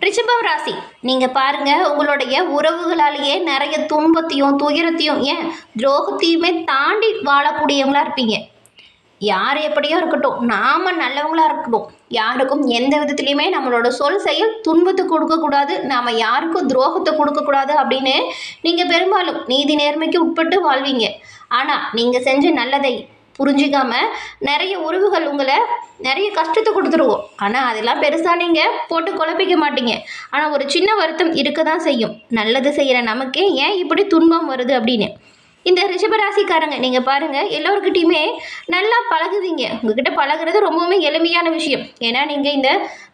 ரிஷபம் ராசி நீங்கள் பாருங்க, உங்களுடைய உறவுகளாலேயே நிறைய துன்பத்தையும் துயரத்தையும் ஏன் துரோகத்தையுமே தாண்டி வாழக்கூடியவங்களா இருப்பீங்க. யார் எப்படியோ இருக்கட்டும், நாம நல்லவங்களா இருக்கணும். யாருக்கும் எந்த விதத்துலையுமே நம்மளோட சொல் செயல் துன்பத்தை கொடுக்கக்கூடாது, நாம் யாருக்கும் துரோகத்தை கொடுக்கக்கூடாது அப்படின்னு நீங்கள் பெரும்பாலும் நீதி நேர்மைக்கு உட்பட்டு வாழ்வீங்க. ஆனால் நீங்கள் செஞ்ச நல்லதை புரிஞ்சிக்காம நிறைய உறவுகள் உங்களை நிறைய கஷ்டத்தை கொடுத்துருவோம். ஆனால் அதெல்லாம் பெருசாக நீங்கள் போட்டு குழப்பிக்க மாட்டீங்க. ஆனால் ஒரு சின்ன வருத்தம் இருக்க தான் செய்யும். நல்லது செய்கிற நமக்கே ஏன் இப்படி துன்பம் வருது அப்படின்னு. இந்த ரிஷபராசிக்காரங்க நீங்கள் பாருங்கள், எல்லோருக்கிட்டையுமே நல்லா பழகுவீங்க. உங்ககிட்ட பழகுறது ரொம்பவுமே எளிமையான விஷயம். ஏன்னா நீங்கள் இந்த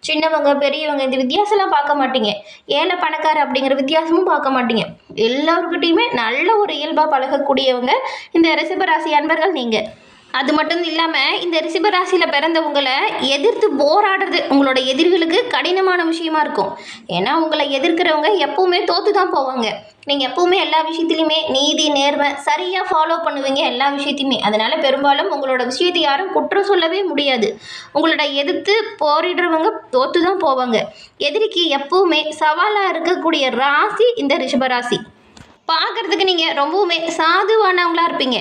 சின்னவங்க பெரியவங்க இந்த வித்தியாசம்லாம் பார்க்க மாட்டீங்க. ஏழை பணக்கார அப்படிங்கிற வித்தியாசமும் பார்க்க மாட்டீங்க. எல்லோருக்கிட்டையுமே நல்ல ஒரு இயல்பாக பழகக்கூடியவங்க இந்த ரிஷபராசி அன்பர்கள் நீங்கள். அது மட்டும் இல்லாமல் இந்த ரிஷபராசியில் பிறந்தவங்களை எதிர்த்து போராடுறது உங்களோட எதிரிகளுக்கு கடினமான விஷயமா இருக்கும். ஏன்னா உங்களை எதிர்க்கிறவங்க எப்பவுமே தோற்று தான் போவாங்க. நீங்கள் எப்பவுமே எல்லா விஷயத்துலையுமே நீதி நேர்மை சரியாக ஃபாலோ பண்ணுவீங்க எல்லா விஷயத்தையுமே. அதனால் பெரும்பாலும் உங்களோட விஷயத்தை யாரும் குற்றம் சொல்லவே முடியாது. உங்களோட எதிர்த்து போரிடுறவங்க தோற்று தான் போவாங்க. எதிரிக்கு எப்பவுமே சவாலாக இருக்கக்கூடிய ராசி இந்த ரிஷபராசி. பார்க்குறதுக்கு நீங்கள் ரொம்பவுமே சாதுவானவங்களா இருப்பீங்க.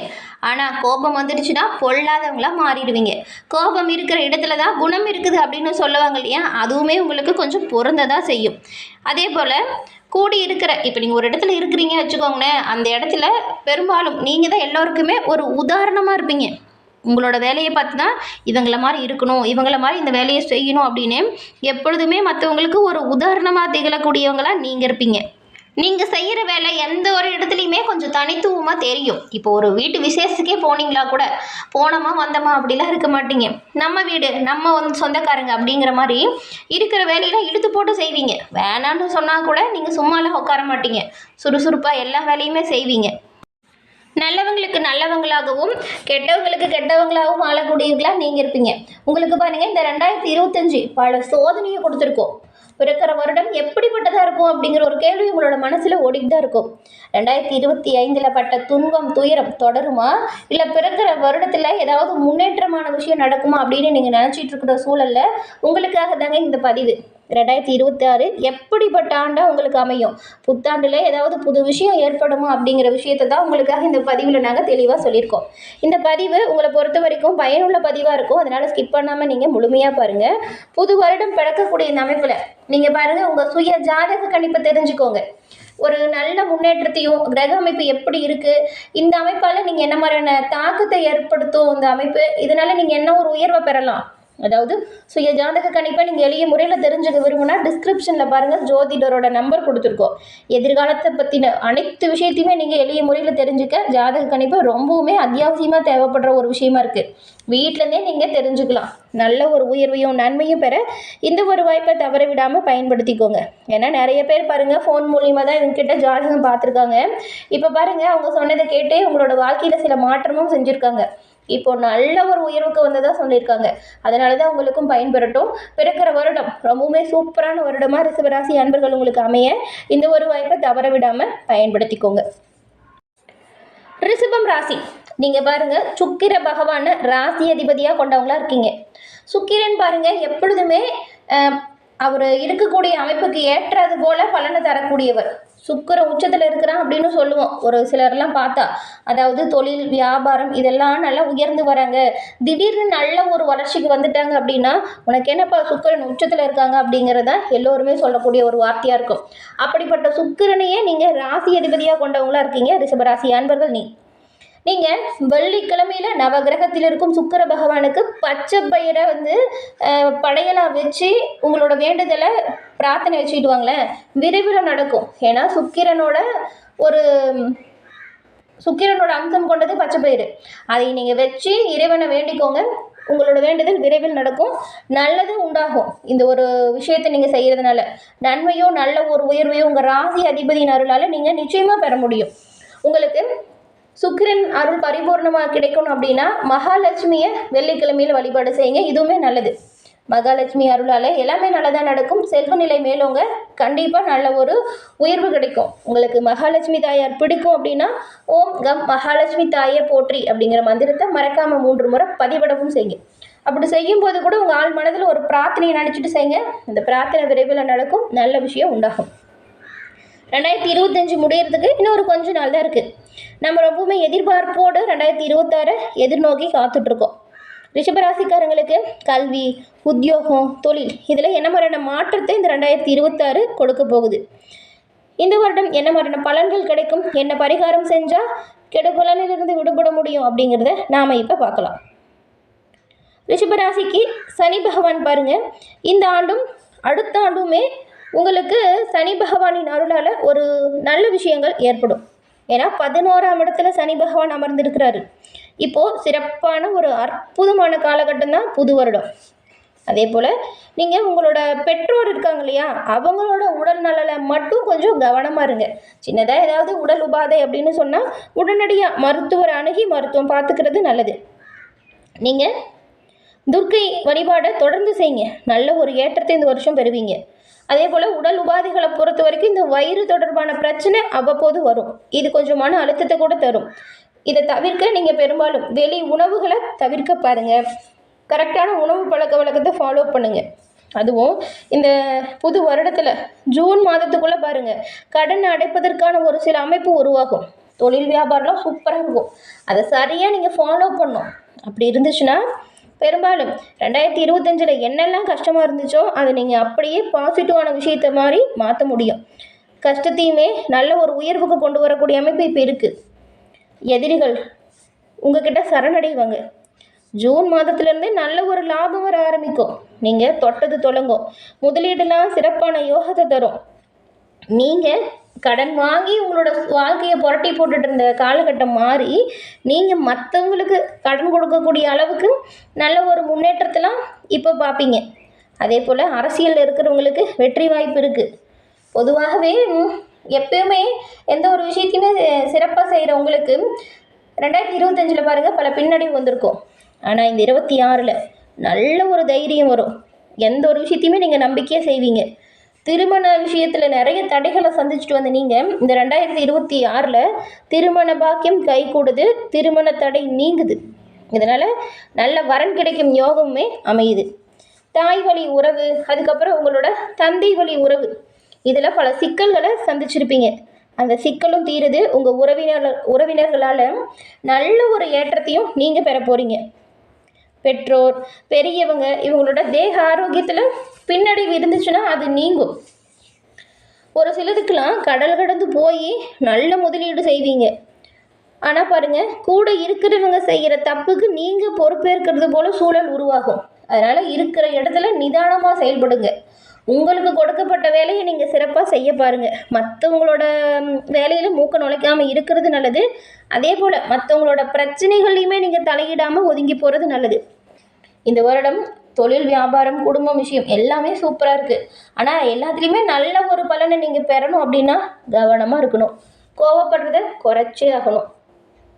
ஆனால் கோபம் வந்துடுச்சுன்னா பொல்லாதவங்களாக மாறிடுவீங்க. கோபம் இருக்கிற இடத்துல தான் குணம் இருக்குது அப்படின்னு சொல்லுவாங்க இல்லையா, அதுவுமே உங்களுக்கு கொஞ்சம் பொருந்ததான் செய்யும். அதே போல் கூடி இருக்கிற இப்போ நீங்கள் ஒரு இடத்துல இருக்கிறீங்க வச்சுக்கோங்களேன், அந்த இடத்துல பெரும்பாலும் நீங்கள் தான் எல்லோருக்குமே ஒரு உதாரணமாக இருப்பீங்க. உங்களோட வேலையை பார்த்து தான் இவங்கள மாதிரி இருக்கணும், இவங்கள மாதிரி இந்த வேலையை செய்யணும் அப்படின்னு எப்பொழுதுமே மற்றவங்களுக்கு ஒரு உதாரணமாக திகழக்கூடியவங்களாக நீங்கள் இருப்பீங்க. நீங்கள் செய்கிற வேலை எந்த ஒரு இடத்துலையுமே கொஞ்சம் தனித்துவமாக தெரியும். இப்போ ஒரு வீட்டு விசேஷத்துக்கே போனீங்களா கூட போனோமா வந்தோமா அப்படிலாம் இருக்க மாட்டீங்க. நம்ம வீடு நம்ம சொந்தக்காரங்க அப்படிங்கிற மாதிரி இருக்கிற வேலையெல்லாம் இழுத்து போட்டு செய்வீங்க. வேணான்னு சொன்னால் கூட நீங்கள் சும்மாலாம் உட்கார மாட்டீங்க. சுறுசுறுப்பாக எல்லா வேலையுமே செய்வீங்க. நல்லவங்களுக்கு நல்லவங்களாகவும் கெட்டவங்களுக்கு கெட்டவங்களாகவும் வாழக்கூடியவங்களாக நீங்கள் இருப்பீங்க. உங்களுக்கு பாருங்கள், இந்த 2025 பல சோதனையை கொடுத்துருக்கோம். பிறக்கிற வருடம் எப்படிப்பட்டதாக இருக்கும் அப்படிங்கிற ஒரு கேள்வி உங்களோட மனசில் ஓடிட்டு தான் இருக்கும். 2025 பட்ட துன்பம் துயரம் தொடருமா, இல்லை பிறக்கிற வருடத்தில் ஏதாவது முன்னேற்றமான விஷயம் நடக்குமா அப்படின்னு நீங்கள் நினச்சிட்டு இருக்கிற சூழலில் உங்களுக்காக தாங்க இந்த பதிவு. 2026 எப்படிப்பட்ட ஆண்டாக உங்களுக்கு அமையும், புத்தாண்டில் ஏதாவது புது விஷயம் ஏற்படுமா அப்படிங்கிற விஷயத்தை தான் உங்களுக்காக இந்த பதிவில் நாங்கள் தெளிவாக சொல்லியிருக்கோம். இந்த பதிவு உங்களை பொறுத்த வரைக்கும் பயனுள்ள பதிவாக இருக்கும். அதனால் ஸ்கிப் பண்ணாமல் நீங்கள் முழுமையாக பாருங்கள். புது வருடம் பிறக்கக்கூடிய இந்த அமைப்பில் நீங்கள் பாருங்கள், உங்கள் சுய ஜாதக கணிப்பை தெரிஞ்சுக்கோங்க. ஒரு நல்ல முன்னேற்றத்தையும் கிரக அமைப்பு எப்படி இருக்குது, இந்த அமைப்பால் நீங்கள் என்ன மாதிரியான தாக்கத்தை ஏற்படுத்தும் இந்த அமைப்பு, இதனால் நீங்கள் என்ன ஒரு உயர்வை பெறலாம். அதாவது சுய ஜாதக கணிப்பை நீங்கள் எளிய முறையில் தெரிஞ்சுக்க விரும்புனா டிஸ்கிரிப்ஷனில் பாருங்கள், ஜோதிடரோட நம்பர் கொடுத்துருக்கோம். எதிர்காலத்தை பற்றின அனைத்து விஷயத்தையுமே நீங்கள் எளிய முறையில் தெரிஞ்சுக்க ஜாதக கணிப்பு ரொம்பவுமே அத்தியாவசியமாக தேவைப்படுற ஒரு விஷயமா இருக்குது. வீட்டிலேருந்தே நீங்கள் தெரிஞ்சுக்கலாம். நல்ல ஒரு உயர்வையும் நன்மையும் பெற இந்த ஒரு வாய்ப்பை தவற விடாமல் பயன்படுத்திக்கோங்க. ஏன்னா நிறைய பேர் பாருங்கள், ஃபோன் மூலியமாக தான் இவங்ககிட்ட ஜாதகம் பார்த்துருக்காங்க. இப்போ பாருங்கள், அவங்க சொன்னதை கேட்டே உங்களோட வாழ்க்கையில் சில மாற்றமும் செஞ்சுருக்காங்க. இப்போ நல்ல ஒரு உயர்வுக்கு வந்ததாக சொல்லியிருக்காங்க. அதனால தான் உங்களுக்கும் பயன்பெறட்டும். பிறக்கிற வருடம் ரொம்பவுமே சூப்பரான வருடமாக ரிஷபராசி அன்பர்கள் உங்களுக்கு அமைய இந்த ஒரு வாய்ப்பை தவற விடாமல் பயன்படுத்திக்கோங்க. ரிஷபம் ராசி நீங்கள் பாருங்கள், சுக்கிர பகவானை ராசி அதிபதியாக கொண்டவங்களா இருக்கீங்க. சுக்கிரன் பாருங்கள் எப்பொழுதுமே அவர் இருக்கக்கூடிய அமைப்புக்கு ஏற்றது போல பலனை தரக்கூடியவர். சுக்கிர உச்சத்தில் இருக்கிறான் அப்படின்னு சொல்லுவோம் ஒரு சிலர்லாம் பார்த்தா. அதாவது தொழில் வியாபாரம் இதெல்லாம் நல்லா உயர்ந்து வராங்க, திடீர்னு நல்ல ஒரு வளர்ச்சிக்கு வந்துட்டாங்க அப்படின்னா உனக்கு என்னப்பா சுக்கிரன் உச்சத்தில் இருக்காங்க அப்படிங்கிறத எல்லோருமே சொல்லக்கூடிய ஒரு வார்த்தையாக இருக்கும். அப்படிப்பட்ட சுக்கிரனையே நீங்கள் ராசி அதிபதியாக கொண்டவங்களா இருக்கீங்க ரிஷபராசி அன்பர்கள். நீங்கள் வெள்ளிக்கிழமையில் நவகிரகத்தில் இருக்கும் சுக்கிர பகவானுக்கு பச்சை பயிரை படையலாக வச்சு உங்களோட வேண்டுதலை பிரார்த்தனை வச்சுக்கிட்டுவாங்களேன், விரைவில் நடக்கும். ஏன்னா சுக்கிரனோட அம்சம் கொண்டது பச்சை பயிறு. அதை நீங்கள் வச்சு இறைவனை வேண்டிக்கோங்க. உங்களோட வேண்டுதல் விரைவில் நடக்கும், நல்லது உண்டாகும். இந்த ஒரு விஷயத்தை நீங்கள் செய்கிறதுனால நன்மையோ நல்ல ஒரு உயர்வையோ உங்கள் ராசி அதிபதியின் அருளால் நீங்கள் நிச்சயமாக பெற முடியும். உங்களுக்கு சுக்கிரன் அருள் பரிபூர்ணமாக கிடைக்கணும் அப்படின்னா மகாலட்சுமியை வெள்ளிக்கிழமையில் வழிபாடு செய்யுங்க. இதுவுமே நல்லது. மகாலட்சுமி அருளால் எல்லாமே நல்லதாக நடக்கும். செல்வ நிலை மேலோங்க, கண்டிப்பாக நல்ல ஒரு உயர்வு கிடைக்கும். உங்களுக்கு மகாலட்சுமி தாயார் பிடிக்கும் அப்படின்னா ஓம் கம் மகாலட்சுமி தாயை போற்றி அப்படிங்கிற மந்திரத்தை மறக்காமல் 3 முறை பதிவிடவும் செய்யுங்க. அப்படி செய்யும்போது கூட உங்கள் ஆள் மனதில் ஒரு பிரார்த்தனையை நினச்சிட்டு செய்யுங்க. இந்த பிரார்த்தனை விரைவில் நடக்கும், நல்ல விஷயம் உண்டாகும். 2025 முடியறதுக்கு இன்னும் ஒரு கொஞ்ச நாள் தான் இருக்குது. நம்ம ரொம்பவுமே எதிர்பார்ப்போடு 2026 எதிர்நோக்கி காத்துட்ருக்கோம். ரிஷபராசிக்காரங்களுக்கு கல்வி, உத்தியோகம், தொழில் இதில் என்ன மாதிரியான மாற்றத்தை இந்த 2026 கொடுக்க போகுது? இந்த வருடம் என்ன மாதிரியான பலன்கள் கிடைக்கும், என்ன பரிகாரம் செஞ்சால் கெடுபலனிலிருந்து விடுபட முடியும் அப்படிங்கிறத நாம் இப்போ பார்க்கலாம். ரிஷபராசிக்கு சனி பகவான் பாருங்கள், இந்த ஆண்டும் அடுத்த ஆண்டுமே உங்களுக்கு சனி பகவானின் அருளால் ஒரு நல்ல விஷயங்கள் ஏற்படும். ஏன்னா 11ஆம் இடத்துல சனி பகவான் அமர்ந்திருக்கிறாரு. இப்போது சிறப்பான ஒரு அற்புதமான காலகட்டம் தான் புது வருடம். அதே போல் நீங்கள் உங்களோட பெற்றோர் இருக்காங்க இல்லையா, அவங்களோட உடல் நலனில் மட்டும் கொஞ்சம் கவனமாக இருங்க. சின்னதாக ஏதாவது உடல் உபாதை அப்படின்னு சொன்னால் உடனடியாக மருத்துவரை அணுகி மருத்துவம் பார்த்துக்கிறது நல்லது. நீங்கள் துர்க்கை வழிபாடை தொடர்ந்து செய்யுங்க, நல்ல ஒரு ஏற்றத்தை இந்த வருஷம் பெறுவீங்க. அதே போல் உடல் உபாதைகளை பொறுத்த வரைக்கும் இந்த வயிறு தொடர்பான பிரச்சனை அவ்வப்போது வரும். இது கொஞ்சம் மன அழுத்தத்தை கூட தரும். இதை தவிர்க்க நீங்கள் பெரும்பாலும் வெளி உணவுகளை தவிர்க்க பாருங்கள். கரெக்டான உணவு பழக்க வழக்கத்தை ஃபாலோ பண்ணுங்கள். அதுவும் இந்த புது வருடத்தில் ஜூன் மாதத்துக்குள்ளே பாருங்கள், கடன் அடைப்பதற்கான ஒரு சில அமைப்பு உருவாகும். தொழில் வியாபாரம்லாம் சூப்பராக இருக்கும். அதை சரியாக நீங்கள் ஃபாலோ பண்ணணும். அப்படி இருந்துச்சுன்னா பெரும்பாலும் 2025 என்னெல்லாம் கஷ்டமாக இருந்துச்சோ அதை நீங்கள் அப்படியே பாசிட்டிவான விஷயத்தை மாதிரி மாற்ற முடியும். கஷ்டத்தையுமே நல்ல ஒரு உயர்வுக்கு கொண்டு வரக்கூடிய அமைப்பு இப்போ இருக்குது. எதிரிகள் உங்ககிட்ட சரணடைவாங்க. ஜூன் மாதத்துலேருந்தே நல்ல ஒரு லாபம் வர ஆரம்பிக்கும். நீங்கள் தொட்டது தொடங்கும். முதலீடுலாம் சிறப்பான யோகத்தை தரும். நீங்கள் கடன் வாங்கி உங்களோட வாழ்க்கையை புரட்டி போட்டுட்டு இருந்த காலகட்டம் மாறி நீங்கள் மற்றவங்களுக்கு கடன் கொடுக்கக்கூடிய அளவுக்கு நல்ல ஒரு முன்னேற்றத்தெல்லாம் இப்போ பார்ப்பீங்க. அதே போல் அரசியலில் இருக்கிறவங்களுக்கு வெற்றி வாய்ப்பு இருக்குது. பொதுவாகவே எப்பயுமே எந்த ஒரு விஷயத்தையுமே சிறப்பாக செய்கிறவங்களுக்கு 2025 பாருங்கள் பல பின்னடைவு வந்திருக்கும். ஆனால் இந்த 26 நல்ல ஒரு தைரியம் வரும். எந்த ஒரு விஷயத்தையுமே நீங்கள் நம்பிக்கையாக செய்வீங்க. திருமண விஷயத்தில் நிறைய தடைகளை சந்திச்சுட்டு வந்த நீங்கள் இந்த 2026 திருமண பாக்கியம் கை கூடுது, திருமண தடை நீங்குது. இதனால் நல்ல வரன் கிடைக்கும் யோகமே அமையுது. தாய் வழி உறவு, அதுக்கப்புறம் உங்களோட தந்தை வழி உறவு, இதில் பல சிக்கல்களை சந்திச்சிருப்பீங்க. அந்த சிக்கலும் தீருது. உங்கள் உறவினர்களால் நல்ல ஒரு ஏற்றத்தையும் நீங்கள் பெற போகிறீங்க. பெற்றோர், பெரியவங்க இவங்களோட தேக ஆரோக்கியத்தில் பின்னடைவு இருந்துச்சுன்னா அது நீங்கும். ஒரு சிலருக்கெல்லாம் கடல் கடந்து போய் நல்ல முதலீடு செய்வீங்க. ஆனால் பாருங்கள், கூட இருக்கிறவங்க செய்கிற தப்புக்கு நீங்கள் பொறுப்பேற்கிறது போல் சூழல் உருவாகும். அதனால் இருக்கிற இடத்துல நிதானமாக செயல்படுங்க. உங்களுக்கு கொடுக்கப்பட்ட வேலையை நீங்கள் சிறப்பாக செய்ய பாருங்கள். மற்றவங்களோட வேலையில் மூக்க நுழைக்காமல் இருக்கிறது நல்லது. அதே போல் மற்றவங்களோட பிரச்சனைகள்லையுமே நீங்கள் தலையிடாமல் ஒதுங்கி போகிறது நல்லது. இந்த வருடம் தொழில், வியாபாரம், குடும்பம் விஷயம் எல்லாமே சூப்பராக இருக்குது. ஆனால் எல்லாத்துலேயுமே நல்ல ஒரு பலனை நீங்கள் பெறணும் அப்படின்னா கவனமாக இருக்கணும். கோவப்படுறதை குறைச்சே ஆகணும்.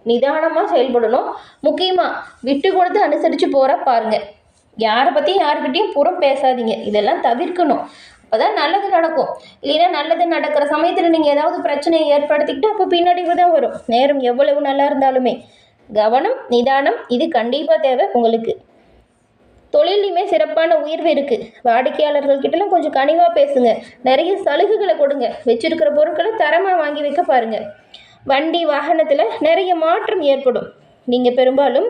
நிதானமாக செயல்படணும். முக்கியமாக விட்டு கொடுத்து அனுசரித்து போகிற பாருங்கள். யாரை பற்றியும் யாருக்கிட்டையும் புறம் பேசாதீங்க. இதெல்லாம் தவிர்க்கணும். அப்போ தான் நல்லது நடக்கும். இல்லைன்னா நல்லது நடக்கிற சமயத்தில் நீங்கள் ஏதாவது பிரச்சனையை ஏற்படுத்திக்கிட்டு அப்போ பின்னடைவு தான் வரும். நேரம் எவ்வளவு நல்லா இருந்தாலுமே கவனம், நிதானம் இது கண்டிப்பாக தேவை உங்களுக்கு. தொழிலையுமே சிறப்பான உயர்வு இருக்குது. வாடிக்கையாளர்கள்கிட்டலாம் கொஞ்சம் கனிவாக பேசுங்க. நிறைய சலுகைகளை கொடுங்க. வச்சிருக்கிற பொருட்களை தரமாக வாங்கி வைக்க பாருங்கள். வண்டி வாகனத்தில் நிறைய மாற்றம் ஏற்படும். நீங்கள் பெரும்பாலும்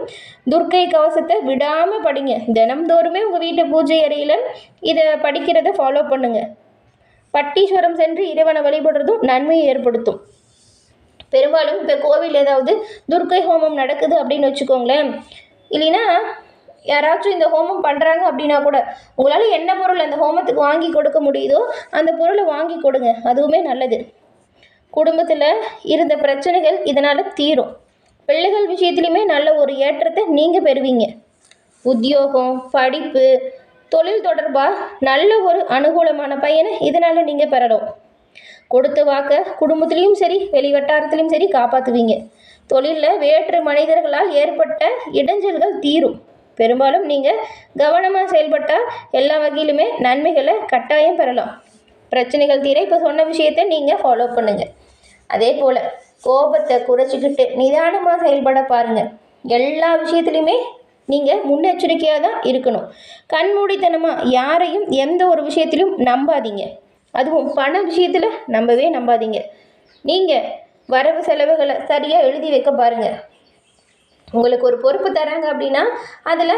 துர்க்கை கவசத்தை விடாமல் படிங்க. தினம்தோறுமே உங்கள் வீட்டு பூஜை அறையில் இதை படிக்கிறத ஃபாலோ பண்ணுங்கள். பட்டீஸ்வரம் சென்று இறைவனை வழிபடுறதும் நன்மையை ஏற்படுத்தும். பெரும்பாலும் இப்போ கோவில் ஏதாவது துர்க்கை ஹோமம் நடக்குது அப்படின்னு வச்சுக்கோங்களேன், இல்லைன்னா யாராச்சும் இந்த ஹோமம் பண்ணுறாங்க அப்படின்னா கூட உங்களால் என்ன பொருள் அந்த ஹோமத்துக்கு வாங்கி கொடுக்க முடியுதோ அந்த பொருளை வாங்கி கொடுங்க. அதுவுமே நல்லது. குடும்பத்தில் இருந்த பிரச்சனைகள் இதனால் தீரும். பிள்ளைகள் விஷயத்துலையுமே நல்ல ஒரு ஏற்றத்தை நீங்கள் பெறுவீங்க. உத்தியோகம், படிப்பு, தொழில் தொடர்பாக நல்ல ஒரு அனுகூலமான பயனை இதனால் நீங்கள் பெறணும். கொடுத்த வாக்க குடும்பத்துலேயும் சரி வெளிவட்டாரத்துலேயும் சரி காப்பாற்றுவீங்க. தொழிலில் வேற்று மனிதர்களால் ஏற்பட்ட இடைஞ்சல்கள் தீரும். பெரும்பாலும் நீங்கள் கவனமாக செயல்பட்டால் எல்லா வகையிலுமே நன்மைகளை கட்டாயம் பெறலாம். பிரச்சனைகள் தீர இப்போ சொன்ன விஷயத்தை நீங்கள் ஃபாலோ பண்ணுங்கள். அதே போல் கோபத்தை குறைச்சிக்கிட்டு நிதானமாக செயல்பட பாருங்கள். எல்லா விஷயத்துலையுமே நீங்கள் முன்னெச்சரிக்கையாக தான் இருக்கணும். கண்மூடித்தனமாக யாரையும் எந்த ஒரு விஷயத்திலும் நம்பாதீங்க. அதுவும் பண விஷயத்தில் நம்பவே நம்பாதீங்க. நீங்கள் வரவு செலவுகளை சரியாக எழுதி வைக்க பாருங்கள். உங்களுக்கு ஒரு பொறுப்பு தராங்க அப்படின்னா அதில்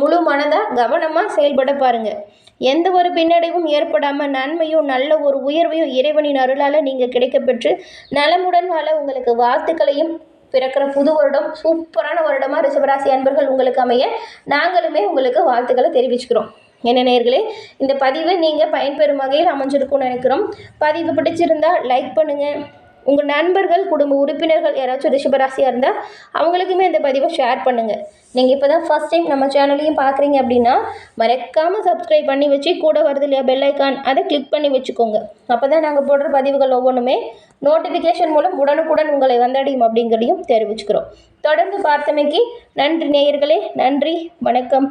முழு மனதாக கவனமாக செயல்பட பாருங்கள். எந்த ஒரு பின்னடைவும் ஏற்படாமல் நன்மையும் நல்ல ஒரு உயர்வையும் இறைவனின் அருளால் நீங்கள் கிடைக்கப்பெற்று நலமுடன் வாழ உங்களுக்கு வாழ்த்துக்களையும், பிறக்கிற புது வருடம் சூப்பரான வருடமாக ரிஷபராசி அன்பர்கள் உங்களுக்கு அமைய நாங்களுமே உங்களுக்கு வாழ்த்துக்களை தெரிவிச்சுக்கிறோம். என்ன நேயர்களே, இந்த பதிவை நீங்கள் பயன்பெறும் வகையில் அமைஞ்சிருக்கும்னு நினைக்கிறோம். பதிவு பிடிச்சிருந்தால் லைக் பண்ணுங்கள். உங்கள் நண்பர்கள், குடும்ப உறுப்பினர்கள் யாராச்சும் ரிஷபராசியாக இருந்தால் அவங்களுக்குமே இந்த பதிவை ஷேர் பண்ணுங்கள். நீங்கள் இப்போ தான் ஃபஸ்ட் டைம் நம்ம சேனலையும் பார்க்குறீங்க அப்படின்னா மறக்காமல் சப்ஸ்கிரைப் பண்ணி வச்சு கூட வருது இல்லையா பெல் ஐக்கான், அதை கிளிக் பண்ணி வச்சுக்கோங்க. அப்போ தான் நாங்கள் போடுற பதிவுகள் ஒவ்வொன்றுமே நோட்டிஃபிகேஷன் மூலம் உடனுக்குடன் உங்களை வந்தடையும் அப்படிங்கிறதையும் தெரிவிச்சுக்கிறோம். தொடர்ந்து பார்த்தமைக்கு நன்றி நேயர்களே. நன்றி, வணக்கம்.